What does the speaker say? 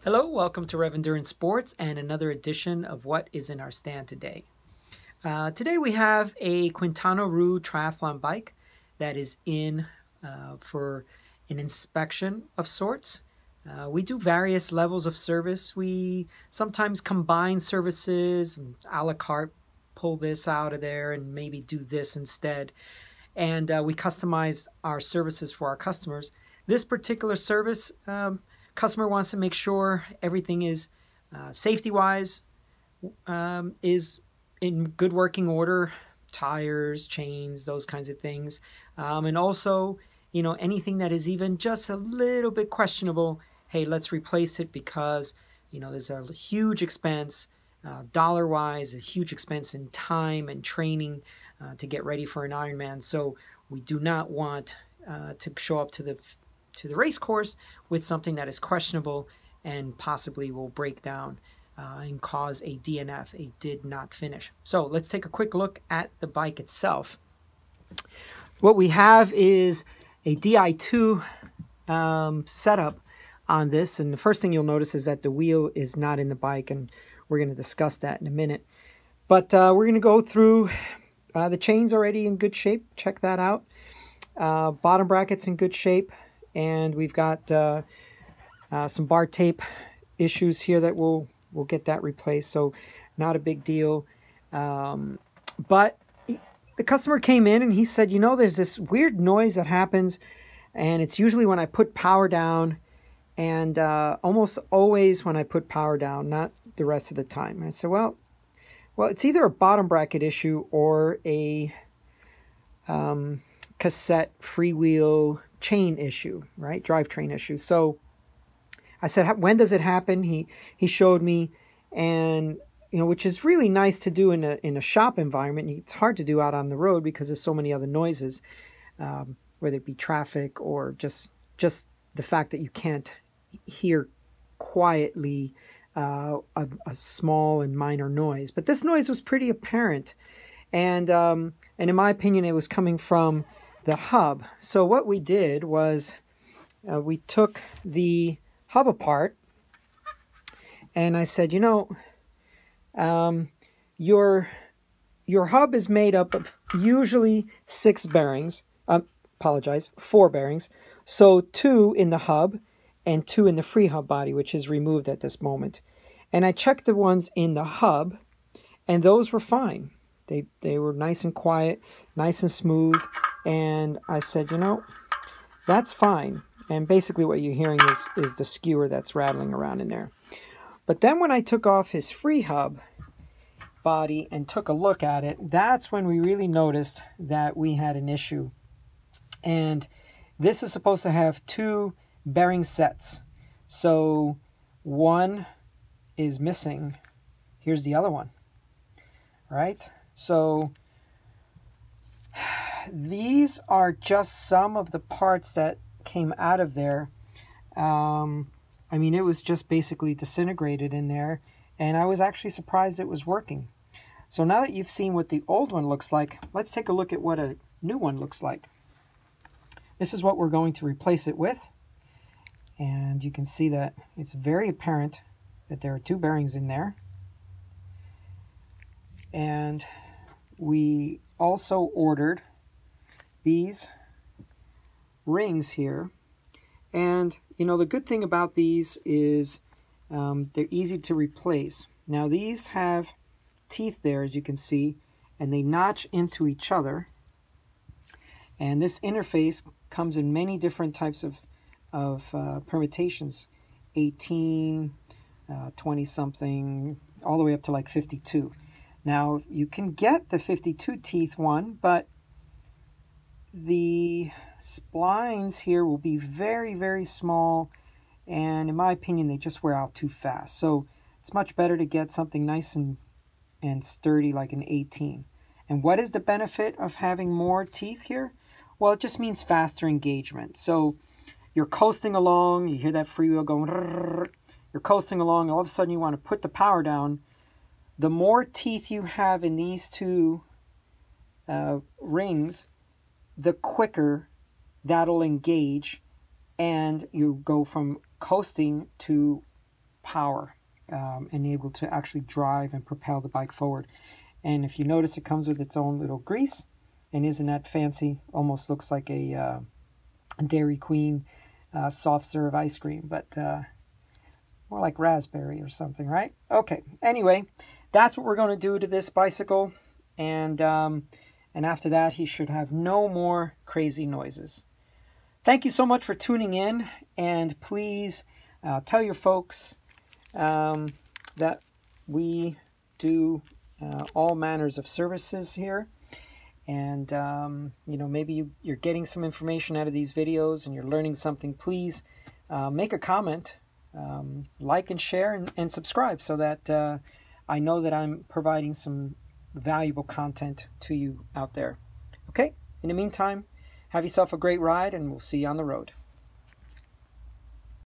Hello, welcome to Rev Endurance Sports and another edition of what is in our stand today. Today we have a Quintana Roo triathlon bike that is in for an inspection of sorts. We do various levels of service. We sometimes combine services, a la carte, pull this out of there and maybe do this instead. And we customize our services for our customers. This particular service, customer wants to make sure everything is safety-wise is in good working order, tires, chains, those kinds of things, and also anything that is even just a little bit questionable. Hey, let's replace it because there's a huge expense, dollar-wise, a huge expense in time and training to get ready for an Ironman. So we do not want to show up to the race course with something that is questionable and possibly will break down and cause a DNF, a did not finish. So let's take a quick look at the bike itself. What we have is a DI2 setup on this, and the first thing you'll notice is that the wheel is not in the bike, and we're going to discuss that in a minute. But we're going to go through the chains already in good shape. Check that out. Bottom brackets in good shape. And we've got some bar tape issues here that we'll get that replaced, so not a big deal. But the customer came in and he said, there's this weird noise that happens, and it's usually when I put power down, and almost always when I put power down, not the rest of the time. And I said, well, it's either a bottom bracket issue or a cassette freewheel chain issue, right? Drivetrain issue. So I said, when does it happen? He showed me, and which is really nice to do in a shop environment. It's hard to do out on the road because there's so many other noises, whether it be traffic or just the fact that you can't hear quietly a small and minor noise. But this noise was pretty apparent, and in my opinion, it was coming from the hub. So what we did was we took the hub apart, and I said, your hub is made up of usually 6 bearings. 4 bearings. So 2 in the hub and 2 in the free hub body, which is removed at this moment. And I checked the ones in the hub, and those were fine. They were nice and quiet, nice and smooth. And I said, that's fine. And basically what you're hearing is the skewer that's rattling around in there. But then when I took off his free hub body and took a look at it, that's when we really noticed that we had an issue. And this is supposed to have 2 bearing sets. So one is missing. Here's the other one. Right? So these are just some of the parts that came out of there. It was just basically disintegrated in there, and I was actually surprised it was working. So now that you've seen what the old one looks like, let's take a look at what a new one looks like. This is what we're going to replace it with, and you can see that it's very apparent that there are 2 bearings in there. And we also ordered these rings here, and the good thing about these is they're easy to replace. Now these have teeth there, as you can see, and they notch into each other, and this interface comes in many different types of permutations, 18, 20 something, all the way up to like 52. Now, you can get the 52 teeth one, but the splines here will be very, very small, and in my opinion, they just wear out too fast. So it's much better to get something nice and sturdy like an 18. And what is the benefit of having more teeth here? Well, it just means faster engagement. So you're coasting along, you hear that freewheel going, you're coasting along, all of a sudden you want to put the power down. The more teeth you have in these 2 rings, the quicker that'll engage, and you go from coasting to power and able to actually drive and propel the bike forward. And if you notice, it comes with its own little grease and isn't that fancy. Almost looks like a Dairy Queen soft serve ice cream, but more like raspberry or something, right? Okay, anyway, that's what we're going to do to this bicycle. And after that, he should have no more crazy noises. Thank you so much for tuning in, and please tell your folks that we do all manners of services here. And, you know, maybe you're getting some information out of these videos and you're learning something. Please make a comment, like and share and subscribe so that I know that I'm providing some valuable content to you out there. Okay, in the meantime, have yourself a great ride and we'll see you on the road.